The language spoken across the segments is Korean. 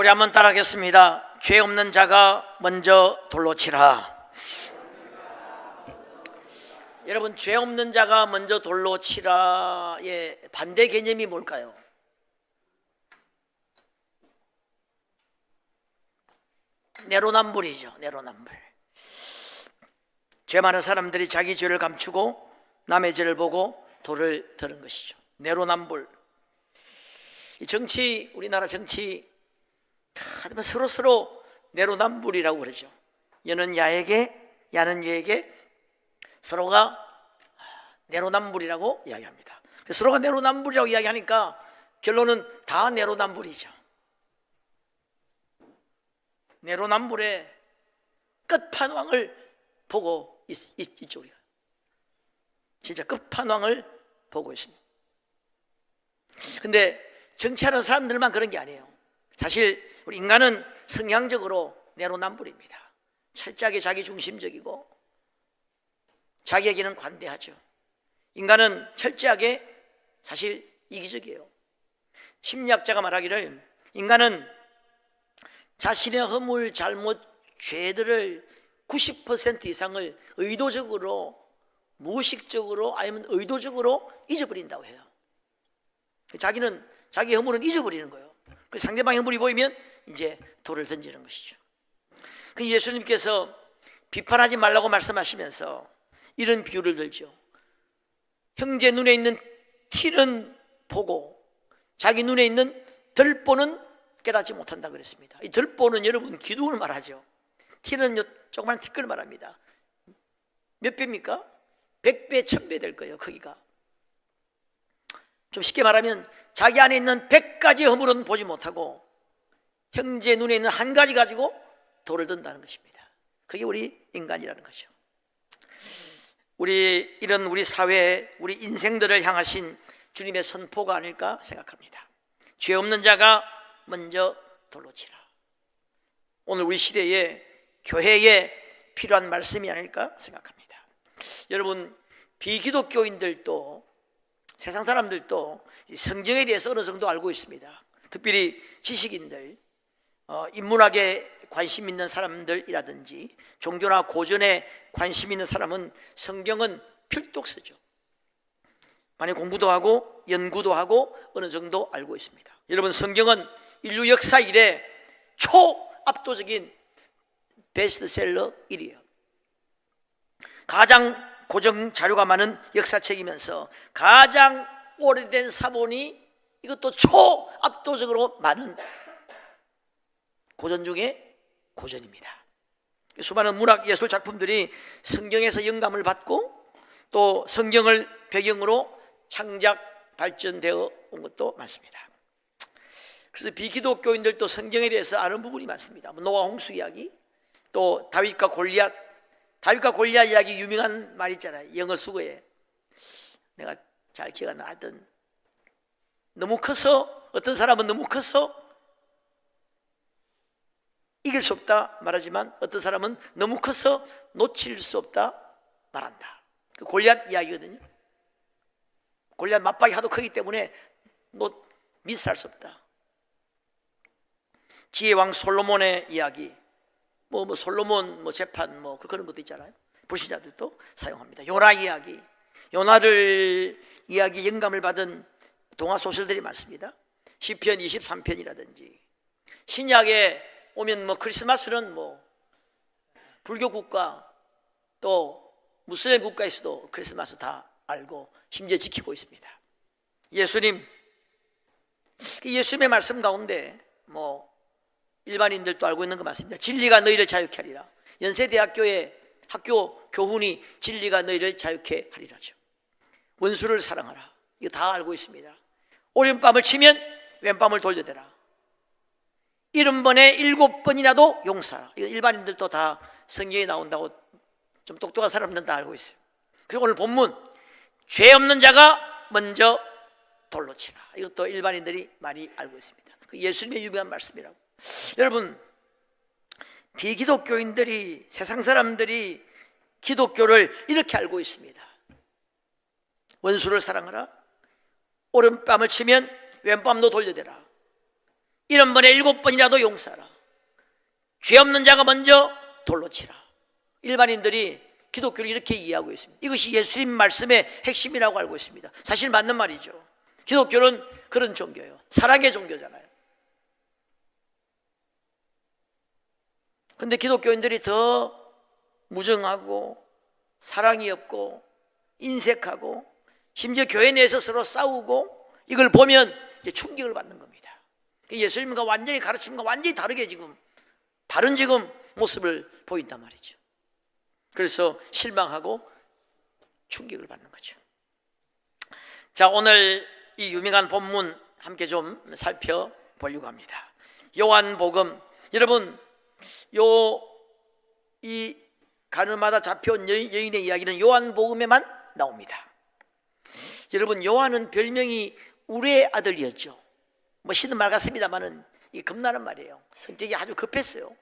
우리 한번 따라하겠습니다. 죄 없는 자가 먼저 돌로 치라. 여러분, 죄 없는 자가 먼저 돌로 치라의 반대 개념이 뭘까요? 내로남불이죠. 내로남불. 죄 많은 사람들이 자기 죄를 감추고 남의 죄를 보고 돌을 드는 것이죠. 내로남불. 이 정치, 우리나라 정치 서로 내로남불이라고 그러죠. 여는 야에게, 야는 여에게 서로가 내로남불이라고 이야기합니다. 서로가 내로남불이라고 이야기하니까 결론은 다 내로남불이죠. 내로남불의 끝판왕을 보고 있죠. 우리가 진짜 끝판왕을 보고 있습니다. 근데 정치하는 사람들만 그런 게 아니에요. 사실 우리 인간은 성향적으로 내로남불입니다. 철저하게 자기중심적이고 자기에게는 관대하죠. 인간은 철저하게 사실 이기적이에요. 심리학자가 말하기를 인간은 자신의 허물, 잘못, 죄들을 90% 이상을 의도적으로, 무의식적으로 아니면 의도적으로 잊어버린다고 해요. 자기는 자기 허물은 잊어버리는 거예요. 상대방의 허물이 보이면 이제 돌을 던지는 것이죠. 예수님께서 비판하지 말라고 말씀하시면서 이런 비유를 들죠. 형제 눈에 있는 티는 보고 자기 눈에 있는 덜보는 깨닫지 못한다 그랬습니다. 이 덜보는 여러분 기둥을 말하죠. 티는 조그마한 티끌을 말합니다. 몇 배입니까? 100배, 1000배 될 거예요. 크기가. 좀 쉽게 말하면 자기 안에 있는 100가지 허물은 보지 못하고 형제 눈에 있는 한 가지 가지고 돌을 든다는 것입니다. 그게 우리 인간이라는 거죠. 이런 우리 사회에 우리 인생들을 향하신 주님의 선포가 아닐까 생각합니다. 죄 없는 자가 먼저 돌로 치라. 오늘 우리 시대에 교회에 필요한 말씀이 아닐까 생각합니다. 여러분, 비기독교인들도 세상 사람들도 성경에 대해서 어느 정도 알고 있습니다. 특별히 지식인들, 인문학에 관심 있는 사람들이라든지 종교나 고전에 관심 있는 사람은 성경은 필독서죠. 많이 공부도 하고 연구도 하고 어느 정도 알고 있습니다. 여러분, 성경은 인류 역사 이래 초압도적인 베스트셀러 1위에요. 가장 고정 자료가 많은 역사책이면서 가장 오래된 사본이 이것도 초압도적으로 많은 고전 중에 고전입니다. 수많은 문학 예술 작품들이 성경에서 영감을 받고 또 성경을 배경으로 창작 발전되어 온 것도 많습니다. 그래서 비기독교인들도 성경에 대해서 아는 부분이 많습니다. 노아 홍수 이야기, 또 다윗과 골리앗 이야기 유명한 말 있잖아요. 영어 수거에 내가 잘 기억 안 나. 하여튼 너무 커서, 어떤 사람은 너무 커서 이길 수 없다 말하지만 어떤 사람은 너무 커서 놓칠 수 없다 말한다. 그 골리앗 이야기거든요. 골리앗 맞박이 하도 크기 때문에 미스할 수 없다. 지혜왕 솔로몬의 이야기, 솔로몬 재판 그런 것도 있잖아요. 불신자들도 사용합니다. 요나 이야기, 요나를 이야기 영감을 받은 동화 소설들이 많습니다. 시편 23편이라든지 신약에 오면 크리스마스는 불교 국가 또 무슬림 국가에서도 크리스마스 다 알고 심지어 지키고 있습니다. 예수님의 말씀 가운데 일반인들도 알고 있는 거 맞습니다. 진리가 너희를 자유케 하리라. 연세대학교의 학교 교훈이 진리가 너희를 자유케 하리라죠. 원수를 사랑하라. 이거 다 알고 있습니다. 오른밤을 치면 왼밤을 돌려대라. 70번에 7번이라도 용서하라. 이거 일반인들도 다 성경에 나온다고 좀 똑똑한 사람들은 다 알고 있어요. 그리고 오늘 본문, 죄 없는 자가 먼저 돌로 치라. 이것도 일반인들이 많이 알고 있습니다. 그 예수님의 유명한 말씀이라고. 여러분, 비기독교인들이, 세상 사람들이 기독교를 이렇게 알고 있습니다. 원수를 사랑하라. 오른밤을 치면 왼밤도 돌려대라. 70번에 7번이라도 용서하라. 죄 없는 자가 먼저 돌로 치라. 일반인들이 기독교를 이렇게 이해하고 있습니다. 이것이 예수님 말씀의 핵심이라고 알고 있습니다. 사실 맞는 말이죠. 기독교는 그런 종교예요. 사랑의 종교잖아요. 근데 기독교인들이 더 무정하고 사랑이 없고 인색하고 심지어 교회 내에서 서로 싸우고, 이걸 보면 이제 충격을 받는 겁니다. 예수님과 완전히 가르침과 완전히 다르게 다른 모습을 보인단 말이죠. 그래서 실망하고 충격을 받는 거죠. 자, 오늘 이 유명한 본문 함께 좀 살펴보려고 합니다. 요한복음, 여러분, 이 가늠하다 잡혀온 여인의 이야기는 요한복음에만 나옵니다. 여러분, 요한은 별명이 우레의 아들이었죠. 뭐 시는 말 같습니다만은 이 겁나는 말이에요. 성격이 아주 급했어요.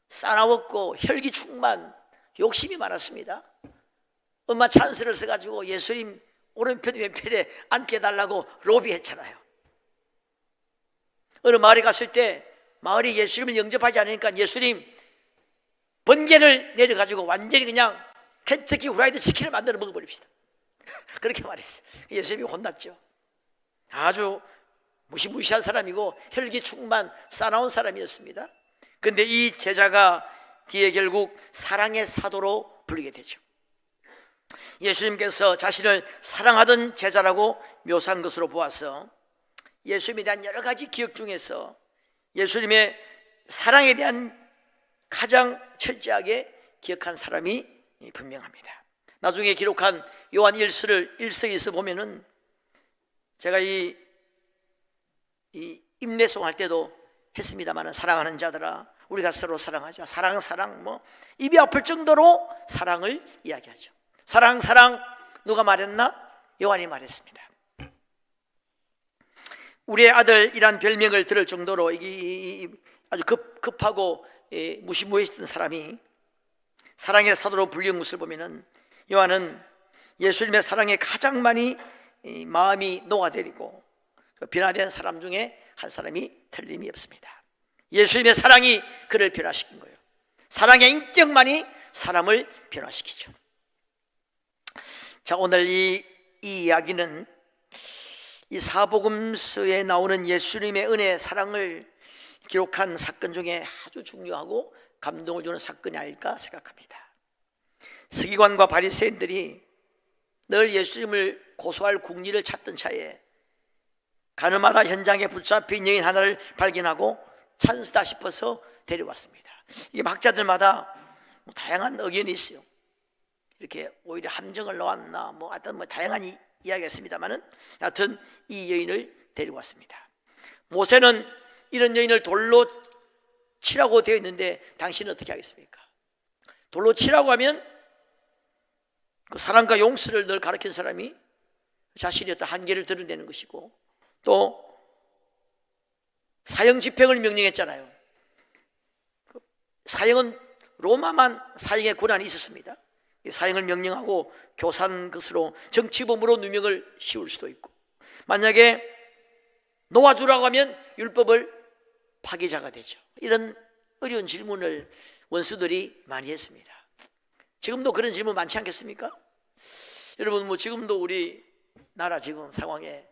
싸나웠고 혈기 충만, 욕심이 많았습니다. 엄마 찬스를 써가지고 예수님 오른편 왼편에 앉게 해달라고 로비했잖아요. 어느 마을에 갔을 때 마을이 예수님을 영접하지 않으니까 예수님 번개를 내려가지고 완전히 그냥 켄터키 후라이드 치킨을 만들어 먹어버립시다. 그렇게 말했어요. 예수님이 혼났죠. 아주 무시무시한 사람이고 혈기 충만 싸나운 사람이었습니다. 그런데 이 제자가 뒤에 결국 사랑의 사도로 불리게 되죠. 예수님께서 자신을 사랑하던 제자라고 묘사한 것으로 보아서 예수님에 대한 여러 가지 기억 중에서 예수님의 사랑에 대한 가장 철저하게 기억한 사람이 분명합니다. 나중에 기록한 요한 1서에서 보면은, 제가 이 임내송 할 때도 했습니다마는, 사랑하는 자들아 우리가 서로 사랑하자, 사랑 뭐 입이 아플 정도로 사랑을 이야기하죠. 사랑 누가 말했나? 요한이 말했습니다. 우리의 아들이란 별명을 들을 정도로 아주 급하고 무시무시했던 사람이 사랑의 사도로 불리는 것을 보면은, 요한은 예수님의 사랑에 가장 많이 마음이 녹아내리고 변화된 사람 중에 한 사람이 틀림이 없습니다. 예수님의 사랑이 그를 변화시킨 거예요. 사랑의 인격만이 사람을 변화시키죠. 자, 오늘 이 이야기는 이 사복음서에 나오는 예수님의 은혜, 사랑을 기록한 사건 중에 아주 중요하고 감동을 주는 사건이 아닐까 생각합니다. 서기관과 바리새인들이 늘 예수님을 고소할 궁리를 찾던 차에 가늠하다 현장에 붙잡힌 여인 하나를 발견하고 찬스다 싶어서 데려왔습니다. 이게 학자들마다 다양한 의견이 있어요. 이렇게 오히려 함정을 놓았나 하여튼 다양한 이야기가 있습니다만은, 하여튼 이 여인을 데려왔습니다. 모세는 이런 여인을 돌로 치라고 되어 있는데 당신은 어떻게 하겠습니까? 돌로 치라고 하면 그 사랑과 용서를 늘 가르친 사람이 자신의 어떤 한계를 드러내는 것이고, 또 사형 집행을 명령했잖아요. 사형은 로마만 사형의 권한이 있었습니다. 사형을 명령하고 교산 것으로 정치범으로 누명을 씌울 수도 있고, 만약에 놓아주라고 하면 율법을 파기자가 되죠. 이런 어려운 질문을 원수들이 많이 했습니다. 지금도 그런 질문 많지 않겠습니까? 여러분, 지금도 우리 나라 지금 상황에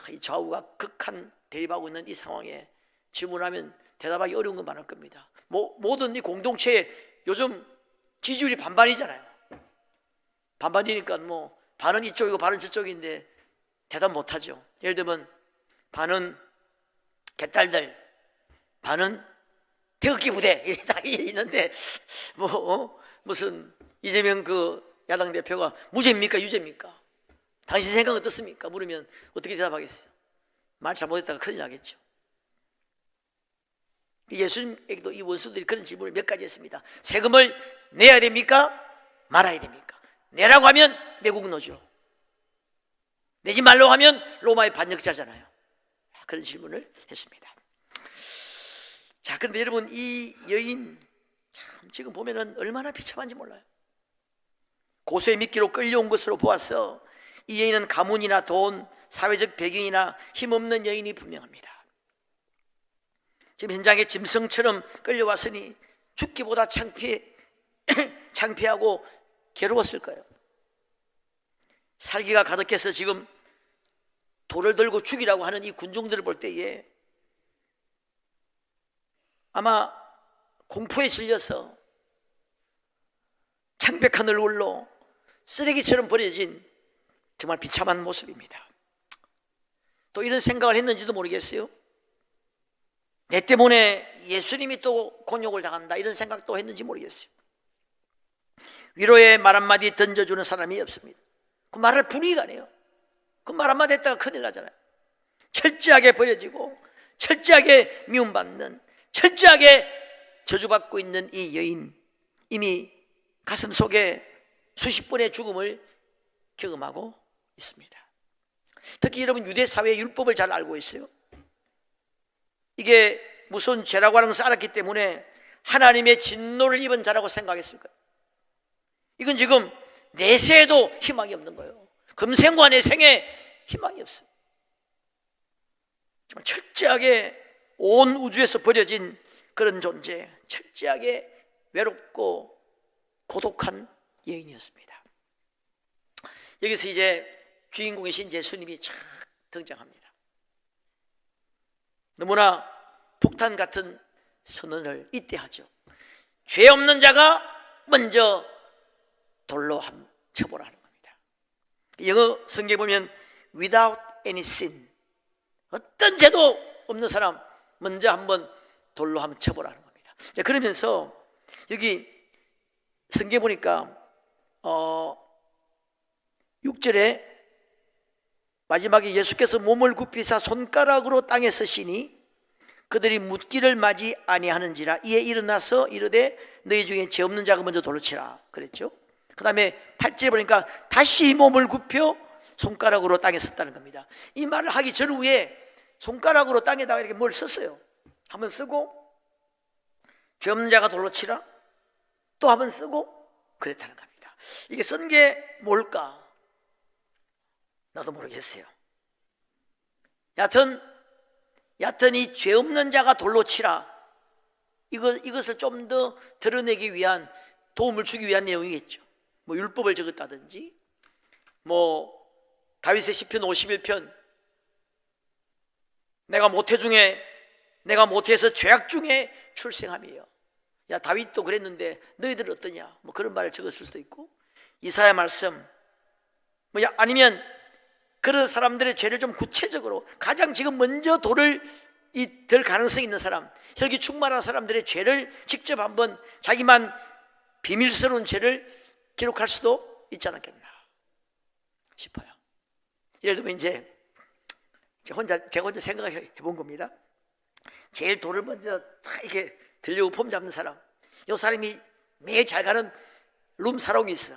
이 좌우가 극한 대립하고 있는 이 상황에 질문하면 대답하기 어려운 건 많을 겁니다. 모든 이 공동체에 요즘 지지율이 반반이잖아요. 반반이니까 반은 이쪽이고 반은 저쪽인데 대답 못하죠. 예를 들면 반은 개딸들, 반은 태극기 부대 이렇게 있는데 무슨 이재명 그 야당 대표가 무죄입니까 유죄입니까? 당신 생각은 어떻습니까? 물으면 어떻게 대답하겠어요? 말 잘못했다가 큰일 나겠죠. 예수님에게도 이 원수들이 그런 질문을 몇 가지 했습니다. 세금을 내야 됩니까? 말아야 됩니까? 내라고 하면 매국 노죠. 내지 말라고 하면 로마의 반역자잖아요. 그런 질문을 했습니다. 자, 그런데 여러분, 이 여인 참 지금 보면은 얼마나 비참한지 몰라요. 고소의 미끼로 끌려온 것으로 보아서 이 여인은 가문이나 돈, 사회적 배경이나 힘없는 여인이 분명합니다. 지금 현장에 짐승처럼 끌려왔으니 죽기보다 창피하고 괴로웠을 거예요. 살기가 가득해서 지금 돌을 들고 죽이라고 하는 이 군중들을 볼 때에 아마 공포에 질려서 창백한 얼굴로 쓰레기처럼 버려진 정말 비참한 모습입니다. 또 이런 생각을 했는지도 모르겠어요. 내 때문에 예수님이 또 곤욕을 당한다, 이런 생각도 했는지 모르겠어요. 위로의 말 한마디 던져주는 사람이 없습니다. 그 말할 분위기가 아니에요. 그 말 한마디 했다가 큰일 나잖아요. 철저하게 버려지고 철저하게 미움받는, 철저하게 저주받고 있는 이 여인, 이미 가슴 속에 수십 번의 죽음을 경험하고 있습니다. 특히 여러분 유대 사회의 율법을 잘 알고 있어요. 이게 무슨 죄라고 하는 것을 알았기 때문에 하나님의 진노를 입은 자라고 생각했을 거예요. 이건 지금 내세에도 희망이 없는 거예요. 금생과 내생에 희망이 없어요. 정말 철저하게 온 우주에서 버려진 그런 존재, 철저하게 외롭고 고독한 여인이었습니다. 여기서 이제 주인공이신 예수님이 착 등장합니다. 너무나 폭탄 같은 선언을 이때 하죠. 죄 없는 자가 먼저 돌로 쳐보라 하는 겁니다. 영어 성경에 보면 without any sin, 어떤 죄도 없는 사람 먼저 한번 돌로 한번 쳐보라 하는 겁니다. 그러면서 여기 성경에 보니까 6절에 마지막에 예수께서 몸을 굽히사 손가락으로 땅에 쓰시니 그들이 묻기를 맞이 아니하는지라 이에 일어나서 이르되 너희 중에 죄 없는 자가 먼저 돌로 치라 그랬죠. 그 다음에 8절에 보니까 다시 몸을 굽혀 손가락으로 땅에 썼다는 겁니다. 이 말을 하기 전후에 손가락으로 땅에다가 이렇게 뭘 썼어요. 한번 쓰고 죄 없는 자가 돌로 치라, 또 한번 쓰고 그랬다는 겁니다. 이게 쓴 게 뭘까? 나도 모르겠어요. 여하튼 이 죄 없는 자가 돌로 치라, 이것을 좀 더 드러내기 위한, 도움을 주기 위한 내용이겠죠. 뭐 율법을 적었다든지, 뭐 다윗의 시편 51편, 내가 모태에서 죄악 중에 출생함이에요. 야, 다윗도 그랬는데 너희들은 어떠냐, 뭐 그런 말을 적었을 수도 있고, 이사야 말씀, 아니면 그런 사람들의 죄를 좀 구체적으로, 가장 지금 먼저 돌을 들 가능성이 있는 사람, 혈기 충만한 사람들의 죄를 직접 한번 자기만 비밀스러운 죄를 기록할 수도 있지 않았겠나 싶어요. 예를 들면 이제 제가 혼자 생각해 본 겁니다. 제일 돌을 먼저 딱 이렇게 들려고 폼 잡는 사람, 이 사람이 매일 잘 가는 룸사롱이 있어.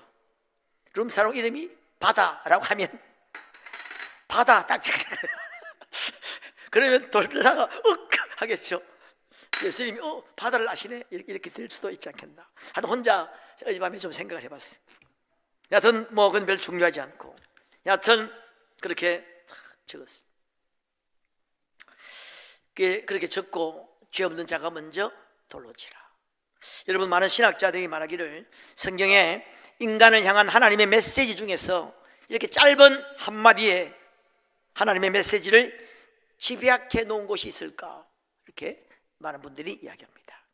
룸사롱 이름이 바다라고 하면 바다 딱 그러면 돌다가 윽 하겠죠. 예수님이 바다를 아시네, 이렇게 될 수도 있지 않겠나. 하여튼 혼자 어젯밤에 좀 생각을 해봤어요. 여하튼 뭐 그건 별 중요하지 않고, 여하튼 그렇게 적었어요. 그렇게 적고 죄 없는 자가 먼저 돌로 치라. 여러분, 많은 신학자들이 말하기를 성경에 인간을 향한 하나님의 메시지 중에서 이렇게 짧은 한마디에 하나님의 메시지를 집약해 놓은 곳이 있을까, 이렇게 많은 분들이 이야기합니다.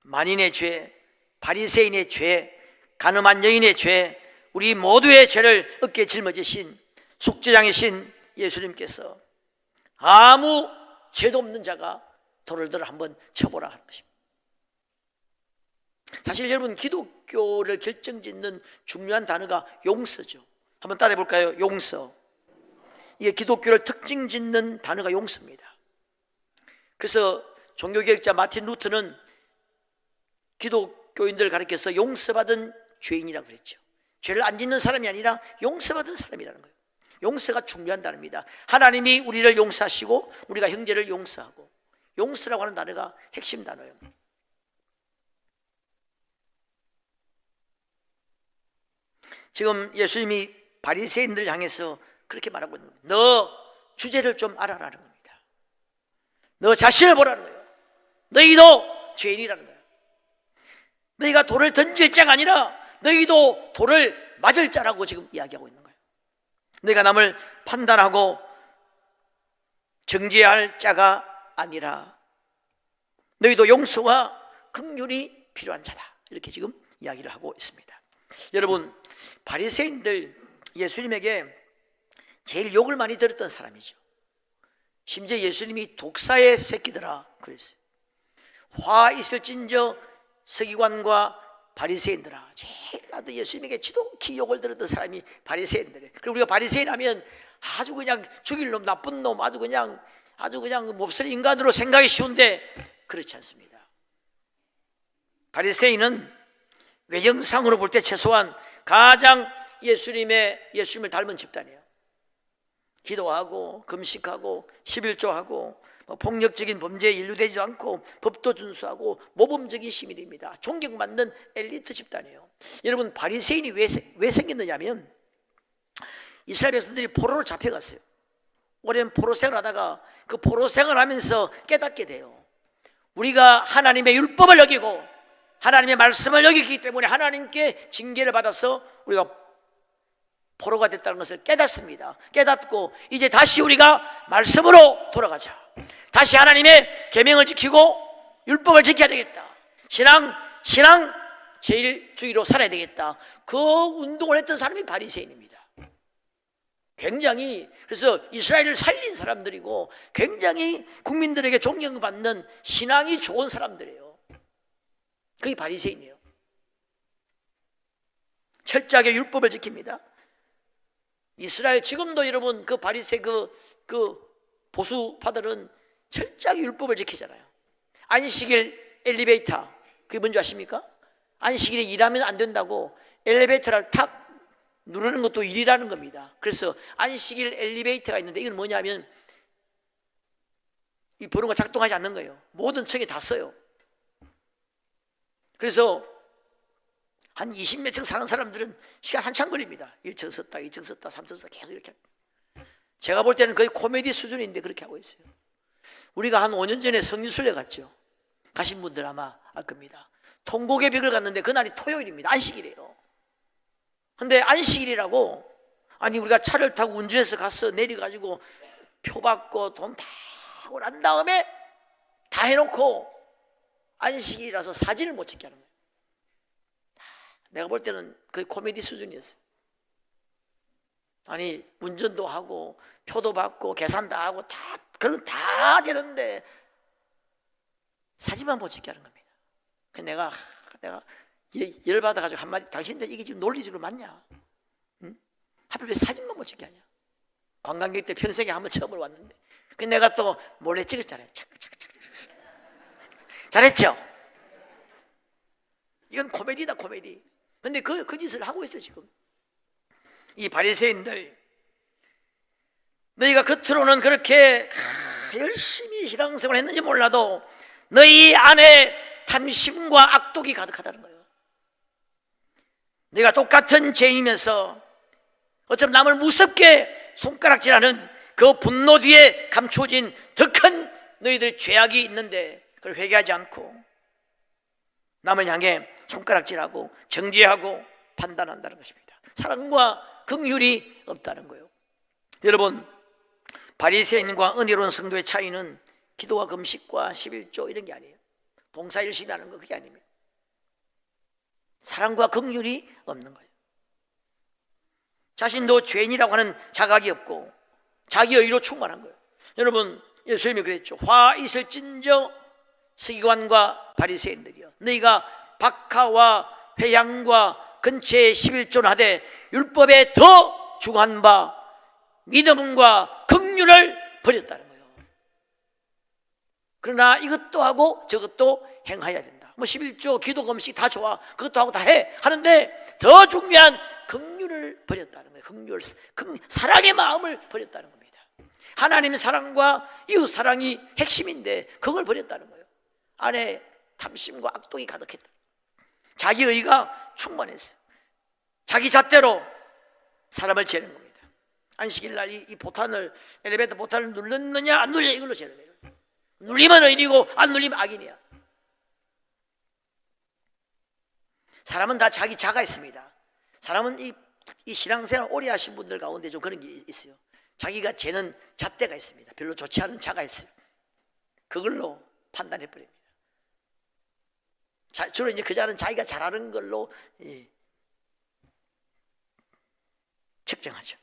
만인의 죄, 바리새인의 죄, 가늠한 여인의 죄, 우리 모두의 죄를 어깨에 짊어지신 속죄장이신 예수님께서 아무 죄도 없는 자가 돌을 들어 한번 쳐보라 하는 것입니다. 사실 여러분, 기독교를 결정짓는 중요한 단어가 용서죠. 한번 따라해 볼까요? 용서. 이게 기독교를 특징짓는 단어가 용서입니다. 그래서 종교개혁자 마틴 루터는 기독교인들을 가리켜서 용서받은 죄인이라고 그랬죠. 죄를 안 짓는 사람이 아니라 용서받은 사람이라는 거예요. 용서가 중요한 단어입니다. 하나님이 우리를 용서하시고 우리가 형제를 용서하고, 용서라고 하는 단어가 핵심 단어예요. 지금 예수님이 바리새인들을 향해서 그렇게 말하고 있는 겁니다. 너 주제를 좀 알아라는 겁니다. 너 자신을 보라는 거예요. 너희도 죄인이라는 거예요. 너희가 돌을 던질 자가 아니라 너희도 돌을 맞을 자라고 지금 이야기하고 있는 거예요. 너희가 남을 판단하고 정죄할 자가 아니라 너희도 용서와 긍휼이 필요한 자다, 이렇게 지금 이야기를 하고 있습니다. 여러분, 바리새인들 예수님에게 제일 욕을 많이 들었던 사람이죠. 심지어 예수님이 독사의 새끼들아 그랬어요. 화 있을진저 서기관과 바리새인들아. 제일 나도 예수님에게 지독히 욕을 들었던 사람이 바리새인들이에요. 그리고 우리가 바리새인 하면 아주 그냥 죽일 놈, 나쁜 놈, 아주 그냥 몹쓸 인간으로 생각이 쉬운데 그렇지 않습니다. 바리새인은 외형상으로 볼 때 최소한 가장 예수님을 닮은 집단이에요. 기도하고 금식하고 11조하고 폭력적인 범죄에 인류되지도 않고 법도 준수하고 모범적인 시민입니다. 존경받는 엘리트 집단이에요. 여러분, 바리새인이 왜 생겼느냐면 이스라엘 백성들이 포로로 잡혀갔어요. 오랜 포로 생활하다가 그 포로 생활하면서 깨닫게 돼요. 우리가 하나님의 율법을 여기고 하나님의 말씀을 여기기 때문에 하나님께 징계를 받아서 우리가 포로가 됐다는 것을 깨닫습니다. 깨닫고 이제 다시 우리가 말씀으로 돌아가자. 다시 하나님의 계명을 지키고 율법을 지켜야 되겠다. 신앙 제일주의로 살아야 되겠다. 그 운동을 했던 사람이 바리새인입니다. 굉장히, 그래서 이스라엘을 살린 사람들이고 굉장히 국민들에게 존경받는 신앙이 좋은 사람들이에요. 그게 바리새인이에요. 철저하게 율법을 지킵니다. 이스라엘 지금도 여러분 그 바리새 그 보수파들은 철저하게 율법을 지키잖아요. 안식일 엘리베이터, 그게 뭔지 아십니까? 안식일에 일하면 안 된다고 엘리베이터를 탁 누르는 것도 일이라는 겁니다. 그래서 안식일 엘리베이터가 있는데 이건 뭐냐면 이 번호가 작동하지 않는 거예요. 모든 층에 다 써요. 그래서 한 20몇 층 사는 사람들은 시간 한참 걸립니다. 1층 썼다, 2층 썼다, 3층 썼다 계속 이렇게. 제가 볼 때는 거의 코미디 수준인데 그렇게 하고 있어요. 우리가 한 5년 전에 성유순례 갔죠. 가신 분들 아마 알 겁니다. 통곡의 벽을 갔는데 그날이 토요일입니다. 안식일이에요. 근데 안식일이라고, 아니 우리가 차를 타고 운전해서 가서 내려가지고 표 받고 돈 다 하고 난 다음에 다 해놓고 안식일이라서 사진을 못 찍게 하는 거예요. 내가 볼 때는 거의 코미디 수준이었어요. 아니 운전도 하고 표도 받고 계산 다 하고 그런 다 되는데 사진만 못 찍게 하는 겁니다. 그래서 내가 열받아가지고 한마디, 당신들 이게 지금 논리적으로 맞냐? 응? 하필 왜 사진만 못 찍게 하냐? 관광객들 평생에 한번 처음으로 왔는데. 그래서 내가 또 몰래 찍었잖아요. 잘했죠? 이건 코미디다, 코미디. 근데 그 짓을 하고 있어요 지금. 이 바리새인들, 너희가 겉으로는 그렇게 열심히 신앙생활을 했는지 몰라도 너희 안에 탐심과 악독이 가득하다는 거예요. 내가 똑같은 죄인이면서 어쩜 남을 무섭게 손가락질하는 그 분노 뒤에 감춰진 더 큰 너희들 죄악이 있는데 그걸 회개하지 않고 남을 향해 손가락질하고 정죄하고 판단한다는 것입니다. 사랑과 긍휼이 없다는 거예요. 여러분, 바리새인과 은혜로운 성도의 차이는 기도와 금식과 11조 이런 게 아니에요. 봉사 열심히 하는 거 그게 아닙니다. 사랑과 긍휼이 없는 거예요. 자신도 죄인이라고 하는 자각이 없고 자기 의로 충만한 거예요. 여러분, 예수님이 그랬죠. 화 있을진저 서기관과 바리새인들이여, 너희가 박하와 회향과 근처에 11조는 하되 율법에 더 중한 바 믿음과 긍휼을 버렸다는 거예요. 그러나 이것도 하고 저것도 행해야 된다. 11조 기도 금식 다 좋아, 그것도 하고 다 해 하는데 더 중요한 긍휼을 버렸다는 거예요. 긍휼, 사랑의 마음을 버렸다는 겁니다. 하나님의 사랑과 이웃 사랑이 핵심인데 그걸 버렸다는 거예요. 안에 탐심과 악독이 가득했다. 자기 의가 충만했어요. 자기 잣대로 사람을 재는 겁니다. 안식일 날 이 보탄을, 엘리베이터 보탄을 눌렀느냐 안 눌려, 이걸로 재는 거예요. 눌리면 의인이고 안 눌리면 악인이야. 사람은 다 자기 자가 있습니다. 사람은 이 신앙생활 오래 하신 분들 가운데 좀 그런 게 있어요. 자기가 재는 잣대가 있습니다. 별로 좋지 않은 자가 있어요. 그걸로 판단해 버립니다. 주로 이제 그 자는 자기가 잘하는 걸로 측정하죠.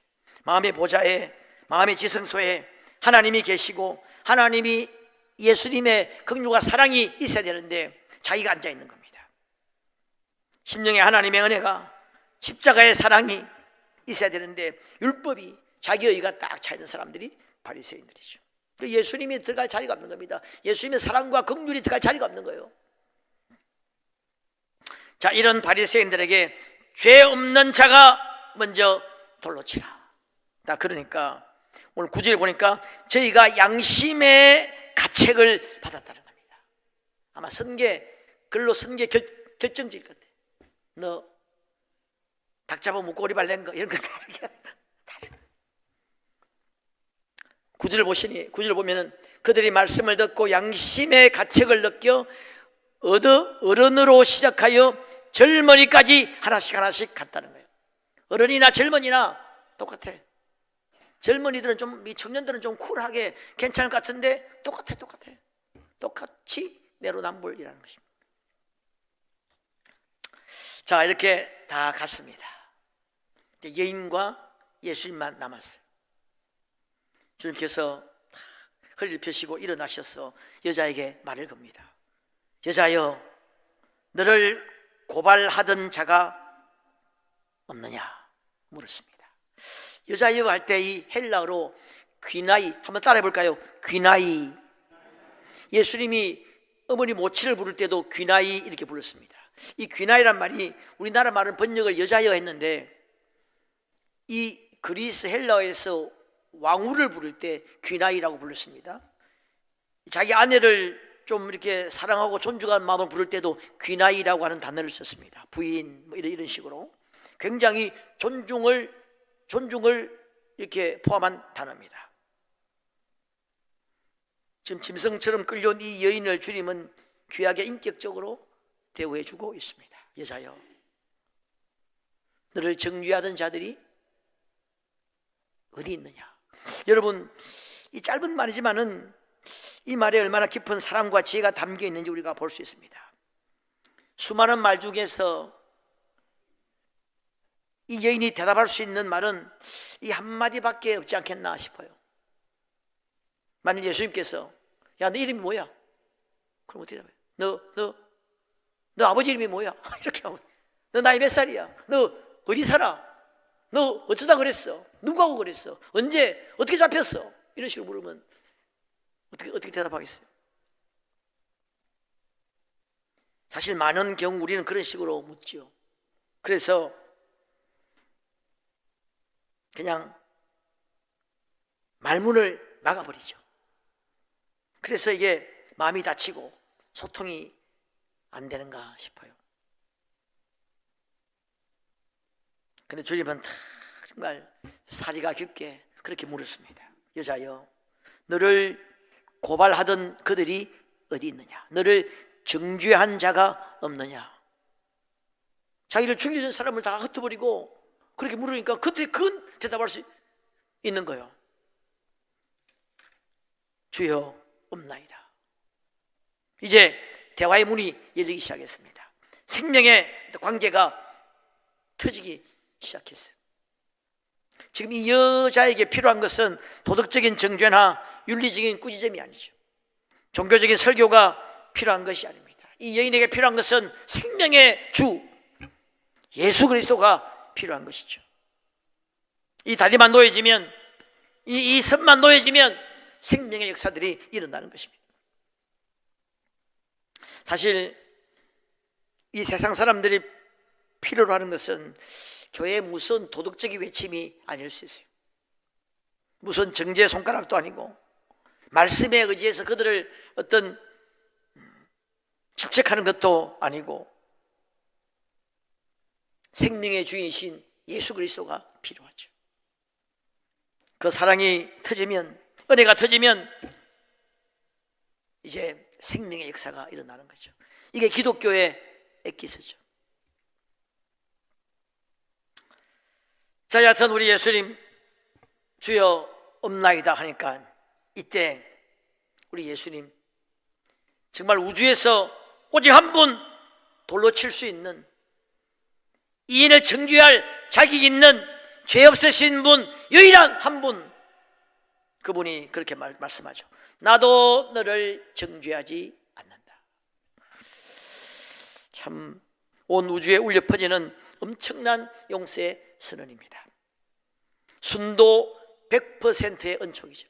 마음의 보좌에, 마음의 지성소에 하나님이 계시고 하나님이 예수님의 긍휼과 사랑이 있어야 되는데 자기가 앉아 있는 겁니다. 심령에 하나님의 은혜가, 십자가의 사랑이 있어야 되는데 율법이, 자기 의가 딱 차 있는 사람들이 바리새인들이죠. 예수님이 들어갈 자리가 없는 겁니다. 예수님의 사랑과 긍휼이 들어갈 자리가 없는 거예요. 자, 이런 바리새인들에게 죄 없는 자가 먼저 돌로 치라. 그러니까 오늘 9절에 보니까 저희가 양심의 가책을 받았다는 겁니다. 아마 글로 선계 결정질 것 같아. 너 닭 잡아 목걸이 발낸 거 이런 거 다 이렇게 9절을 보면은 그들이 말씀을 듣고 양심의 가책을 느껴 어른으로 시작하여 젊은이까지 하나씩 갔다는 거예요. 어른이나 젊은이나 똑같아. 젊은이들은 좀, 청년들은 좀 쿨하게 괜찮을 것 같은데 똑같아. 똑같이 내로남불이라는 것입니다. 자, 이렇게 다 갔습니다. 이제 여인과 예수님만 남았어요. 주님께서 허리를 펴시고 일어나셔서 여자에게 말을 겁니다. 여자여, 너를 고발하던 자가 없느냐 물었습니다. 여자여 할 때 이 헬라어로 귀나이, 한번 따라해 볼까요? 귀나이. 예수님이 어머니 모치를 부를 때도 귀나이 이렇게 불렀습니다. 이 귀나이란 말이 우리나라 말은 번역을 여자여 했는데 이 그리스 헬라어에서 왕후를 부를 때 귀나이라고 불렀습니다. 자기 아내를 좀 이렇게 사랑하고 존중하는 마음을 부를 때도 귀나이라고 하는 단어를 썼습니다. 부인 뭐 이런 식으로 굉장히 존중을 이렇게 포함한 단어입니다. 지금 짐승처럼 끌려온 이 여인을 주님은 귀하게 인격적으로 대우해주고 있습니다. 여자여, 너를 정죄하던 자들이 어디 있느냐. 여러분, 이 짧은 말이지만은 이 말에 얼마나 깊은 사랑과 지혜가 담겨 있는지 우리가 볼 수 있습니다. 수많은 말 중에서 이 여인이 대답할 수 있는 말은 이 한마디밖에 없지 않겠나 싶어요. 만일 예수님께서 야, 너 이름이 뭐야? 그럼 어떻게 대답해요? 너 아버지 이름이 뭐야? 이렇게 하면 너 나이 몇 살이야? 너 어디 살아? 너 어쩌다 그랬어? 누구하고 그랬어? 언제? 어떻게 잡혔어? 이런 식으로 물으면 어떻게 대답하겠어요? 사실 많은 경우 우리는 그런 식으로 묻죠. 그래서 그냥 말문을 막아버리죠. 그래서 이게 마음이 다치고 소통이 안 되는가 싶어요. 근데 주님은 정말 사리가 깊게 그렇게 물었습니다. 여자여, 너를 고발하던 그들이 어디 있느냐? 너를 정죄한 자가 없느냐? 자기를 죽이려는 사람을 다 흩어버리고 그렇게 물으니까 그때 그 대답할 수 있는 거예요. 주여, 없나이다. 이제 대화의 문이 열리기 시작했습니다. 생명의 관계가 터지기 시작했어요. 지금 이 여자에게 필요한 것은 도덕적인 정죄나 윤리적인 꾸짖음이 아니죠. 종교적인 설교가 필요한 것이 아닙니다. 이 여인에게 필요한 것은 생명의 주 예수 그리스도가 필요한 것이죠. 이 다리만 놓여지면, 이 선만 놓여지면 생명의 역사들이 일어나는 것입니다. 사실 이 세상 사람들이 필요로 하는 것은 교회의 무슨 도덕적인 외침이 아닐 수 있어요. 무슨 정죄의 손가락도 아니고 말씀에 의지해서 그들을 어떤 질책하는 것도 아니고 생명의 주인이신 예수 그리스도가 필요하죠. 그 사랑이 터지면, 은혜가 터지면 이제 생명의 역사가 일어나는 거죠. 이게 기독교의 엑기스죠. 자, 여하튼 우리 예수님 주여 없나이다 하니까 이때 우리 예수님 정말 우주에서 오직 한 분 돌로 칠 수 있는, 이인을 정죄할 자격 있는 죄 없으신 분, 유일한 한 분, 그분이 그렇게 말씀하죠. 나도 너를 정죄하지 않는다. 참 온 우주에 울려 퍼지는 엄청난 용서의 선언입니다. 순도 100%의 은총이죠.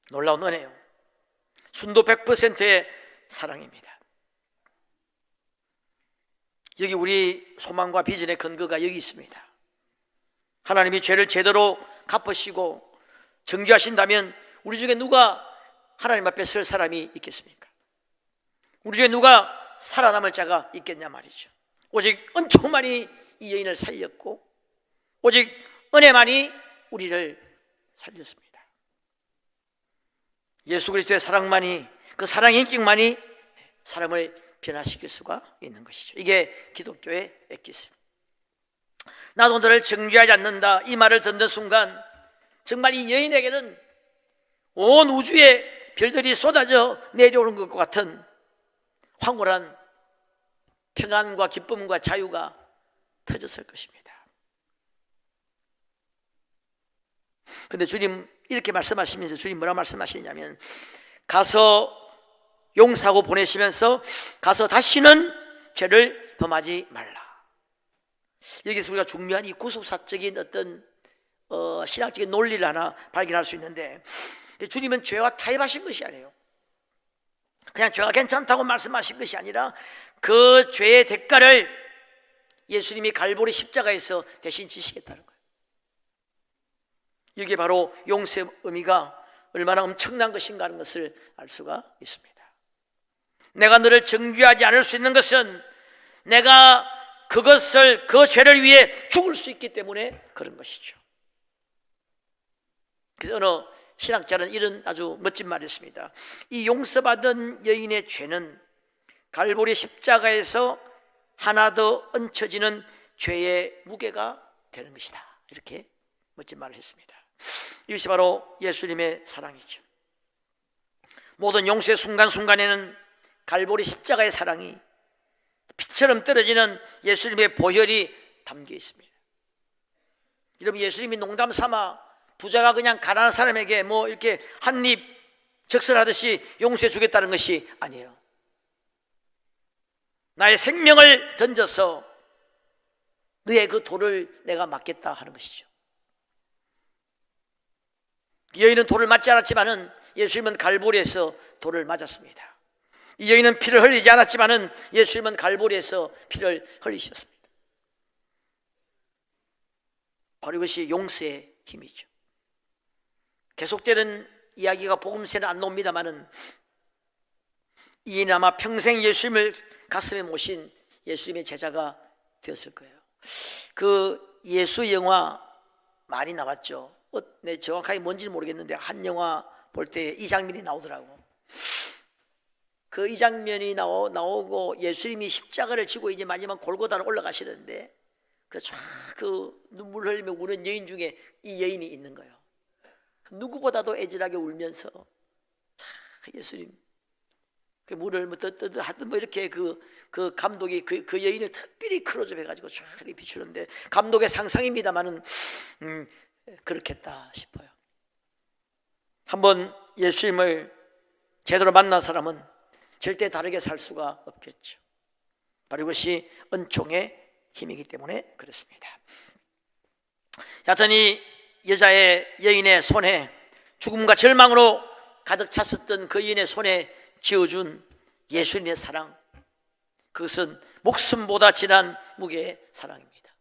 놀라운 은혜요. 순도 100%의 사랑입니다. 여기 우리 소망과 비전의 근거가 여기 있습니다. 하나님이 죄를 제대로 갚으시고 정죄하신다면 우리 중에 누가 하나님 앞에 설 사람이 있겠습니까? 우리 중에 누가 살아남을 자가 있겠냐 말이죠. 오직 은총만이 이 여인을 살렸고, 오직 은혜만이 우리를 살렸습니다. 예수 그리스도의 사랑만이, 그 사랑의 인격만이 사람을 변화시킬 수가 있는 것이죠. 이게 기독교의 엑기스. 나도 너를 정죄하지 않는다, 이 말을 듣는 순간 정말 이 여인에게는 온 우주에 별들이 쏟아져 내려오는 것과 같은 황홀한 평안과 기쁨과 자유가 터졌을 것입니다. 그런데 주님 이렇게 말씀하시면서, 주님 뭐라 말씀하시냐면, 가서 용서하고 보내시면서 가서 다시는 죄를 범하지 말라. 여기서 우리가 중요한 이 구속사적인 어떤 신학적인 논리를 하나 발견할 수 있는데, 주님은 죄와 타협하신 것이 아니에요. 그냥 죄가 괜찮다고 말씀하신 것이 아니라 그 죄의 대가를 예수님이 갈보리 십자가에서 대신 지시겠다는 거예요. 이게 바로 용서의 의미가 얼마나 엄청난 것인가 하는 것을 알 수가 있습니다. 내가 너를 정죄하지 않을 수 있는 것은 내가 그것을, 그 죄를 위해 죽을 수 있기 때문에 그런 것이죠. 그래서 어느 신학자는 이런 아주 멋진 말을 했습니다. 이 용서받은 여인의 죄는 갈보리 십자가에서 하나 더 얹혀지는 죄의 무게가 되는 것이다. 이렇게 멋진 말을 했습니다. 이것이 바로 예수님의 사랑이죠. 모든 용서의 순간순간에는 갈보리 십자가의 사랑이 빛처럼 떨어지는 예수님의 보혈이 담겨 있습니다. 여러분, 예수님이 농담 삼아 부자가 그냥 가난한 사람에게 뭐 이렇게 한 입 적설하듯이 용서해 주겠다는 것이 아니에요. 나의 생명을 던져서 너의 그 돌을 내가 맞겠다 하는 것이죠. 이 여인은 돌을 맞지 않았지만은 예수님은 갈보리에서 돌을 맞았습니다. 이 여인은 피를 흘리지 않았지만은 예수님은 갈보리에서 피를 흘리셨습니다. 바로 이것이 용서의 힘이죠. 계속되는 이야기가 복음서에는 안 나옵니다만은 이 여인은 아마 평생 예수님을 가슴에 모신 예수님의 제자가 되었을 거예요. 그 예수 영화 많이 나왔죠. 네, 정확하게 뭔지는 모르겠는데 한 영화 볼 때 이 장면이 나오더라고. 그 이 장면이 나오고 예수님이 십자가를 지고 이제 마지막 골고다로 올라가시는데 그 눈물 흘리며 우는 여인 중에 이 여인이 있는 거예요. 누구보다도 애절하게 울면서 예수님 그 물을 하여튼 이렇게 그 감독이 그 여인을 특별히 클로즈업 해가지고 쫙 비추는데, 감독의 상상입니다만은 그렇겠다 싶어요. 한번 예수님을 제대로 만난 사람은 절대 다르게 살 수가 없겠죠. 바로 이것이 은총의 힘이기 때문에 그렇습니다. 여하튼 이 여인의 손에, 죽음과 절망으로 가득 찼었던 그 여인의 손에 쥐어준 예수님의 사랑, 그것은 목숨보다 진한 무게의 사랑입니다.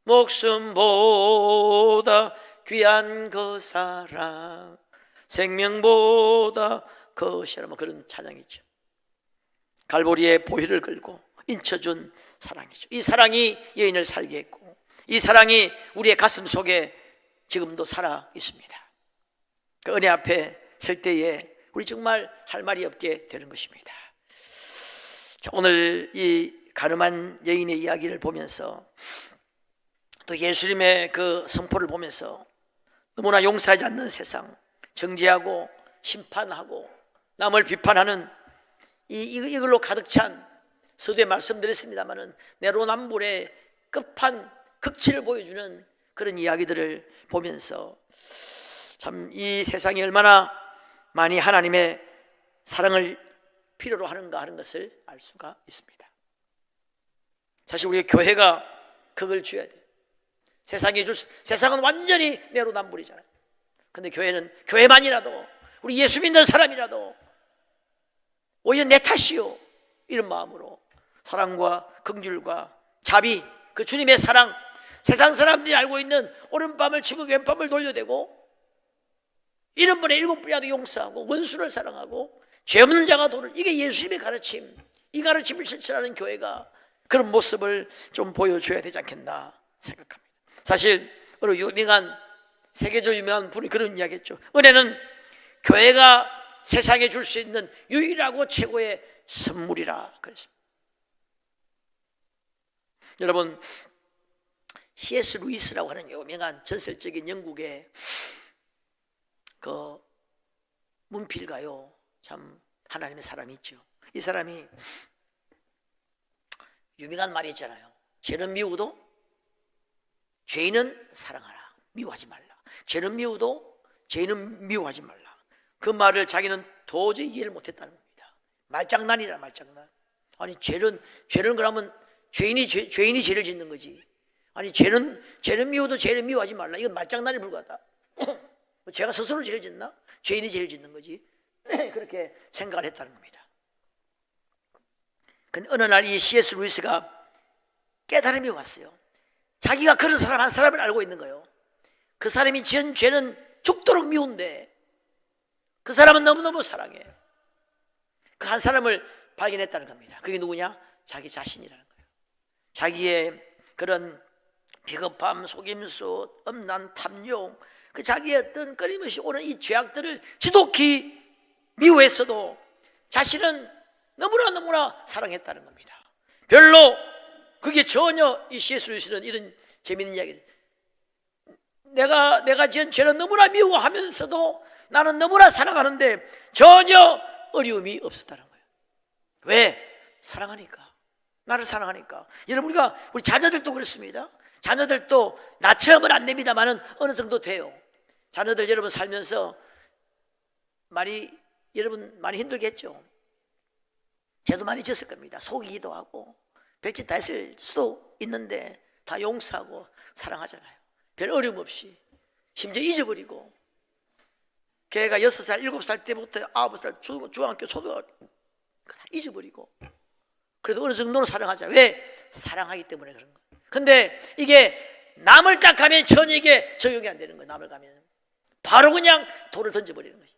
목숨보다 귀한 그 사랑, 생명보다 거시라, 뭐 그런 찬양이죠. 갈보리에 보혈을 걸고 인쳐준 사랑이죠. 이 사랑이 여인을 살게 했고, 이 사랑이 우리의 가슴 속에 지금도 살아 있습니다. 그 은혜 앞에 설 때에 우리 정말 할 말이 없게 되는 것입니다. 자, 오늘 이 가늠한 여인의 이야기를 보면서 또 예수님의 그 선포를 보면서 너무나 용서하지 않는 세상, 정죄하고 심판하고 남을 비판하는 이걸로 가득 찬, 서두에 말씀드렸습니다마는 내로남불의 끝판 극치를 보여주는 그런 이야기들을 보면서 참 이 세상이 얼마나 많이 하나님의 사랑을 필요로 하는가 하는 것을 알 수가 있습니다. 사실 우리 교회가 그걸 줘야 돼요. 세상은 완전히 내로남불이잖아요. 근데 교회는 교회만이라도, 우리 예수 믿는 사람이라도 오히려 내 탓이요 이런 마음으로 사랑과 긍휼과 자비, 그 주님의 사랑, 세상 사람들이 알고 있는 오른밤을 치고 왼밤을 돌려대고 1분에 7번이라도 용서하고 원수를 사랑하고 죄 없는 자가 도를, 이게 예수님의 가르침, 이 가르침을 실천하는 교회가 그런 모습을 좀 보여줘야 되지 않겠나 생각합니다. 사실 어느 유명한, 세계적으로 유명한 분이 그런 이야기했죠. 은혜는 교회가 세상에 줄 수 있는 유일하고 최고의 선물이라 그랬습니다. 여러분, C.S. 루이스라고 하는 유명한 전설적인 영국의 그 문필가요, 참 하나님의 사람이 있죠. 이 사람이 유명한 말이 있잖아요. 죄는 미워도 죄인은 사랑하라, 미워하지 말라. 죄는 미워도 죄인은 미워하지 말라. 그 말을 자기는 도저히 이해를 못했다는 겁니다. 말장난이라, 말장난. 아니 죄는 그러면 죄인이 죄를 짓는 거지. 아니 죄는 미워도 죄를 미워하지 말라. 이건 말장난에 불과하다. 제가 스스로 죄를 짓나? 죄인이 죄를 짓는 거지. 그렇게 생각을 했다는 겁니다. 근데 어느 날 이 C.S. 루이스가 깨달음이 왔어요. 자기가 그런 사람 한 사람을 알고 있는 거예요. 그 사람이 지은 죄는 죽도록 미운데 그 사람은 너무너무 사랑해. 그 한 사람을 발견했다는 겁니다. 그게 누구냐? 자기 자신이라는 거예요. 자기의 그런 비겁함, 속임수, 음란, 탐욕, 그 자기의 어떤 끊임없이 오는 이 죄악들을 지독히 미워했어도 자신은 너무나 사랑했다는 겁니다. 별로 그게 전혀, 이 C.S. 루이스는 이런 재미있는 이야기, 내가 지은 죄는 너무나 미워하면서도 나는 너무나 사랑하는데 전혀 어려움이 없었다는 거예요. 왜? 사랑하니까. 나를 사랑하니까. 여러분, 우리 자녀들도 그렇습니다. 자녀들도 나처럼은 안 됩니다만은 어느 정도 돼요. 자녀들 여러분 살면서 여러분 많이 힘들겠죠. 죄도 많이 졌을 겁니다. 속이기도 하고 별짓 다 했을 수도 있는데 다 용서하고 사랑하잖아요. 별 어려움 없이. 심지어 잊어버리고. 걔가 6살, 7살 때부터 9살 중학교, 초등학교 다 잊어버리고. 그래도 어느 정도는 사랑하잖아요. 왜? 사랑하기 때문에 그런 거예요. 근데 이게 남을 딱 가면 전혀 이게 적용이 안 되는 거예요. 남을 가면 바로 그냥 돌을 던져버리는 거예요.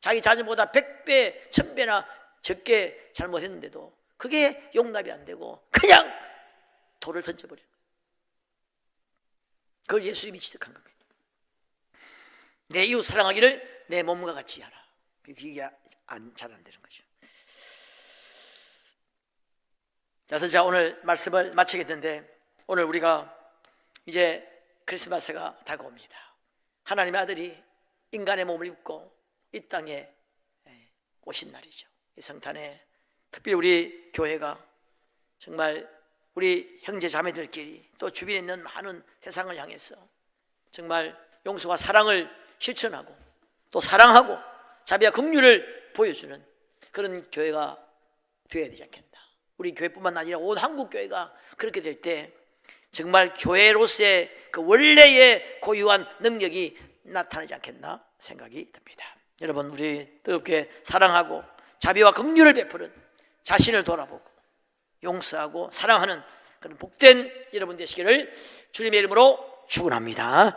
자기 자녀보다 100배, 1000배나 적게 잘못했는데도 그게 용납이 안 되고 그냥 돌을 던져버리는 거예요. 그걸 예수님이 지적한 겁니다. 내 이웃 사랑하기를 내 몸과 같이 하라. 이게 잘 안 되는 거죠. 그래서 자, 오늘 말씀을 마치겠는데, 오늘 우리가 이제 크리스마스가 다가옵니다. 하나님의 아들이 인간의 몸을 입고 이 땅에 오신 날이죠. 이 성탄에 특별히 우리 교회가 정말 우리 형제 자매들끼리 또 주변에 있는 많은 세상을 향해서 정말 용서와 사랑을 실천하고 또 사랑하고 자비와 긍휼을 보여주는 그런 교회가 되어야 되지 않겠나. 우리 교회뿐만 아니라 온 한국 교회가 그렇게 될 때 정말 교회로서의 그 원래의 고유한 능력이 나타나지 않겠나 생각이 듭니다. 여러분, 우리 뜨겁게 사랑하고 자비와 긍휼을 베푸는, 자신을 돌아보고 용서하고 사랑하는 그런 복된 여러분 되시기를 주님의 이름으로 축원합니다.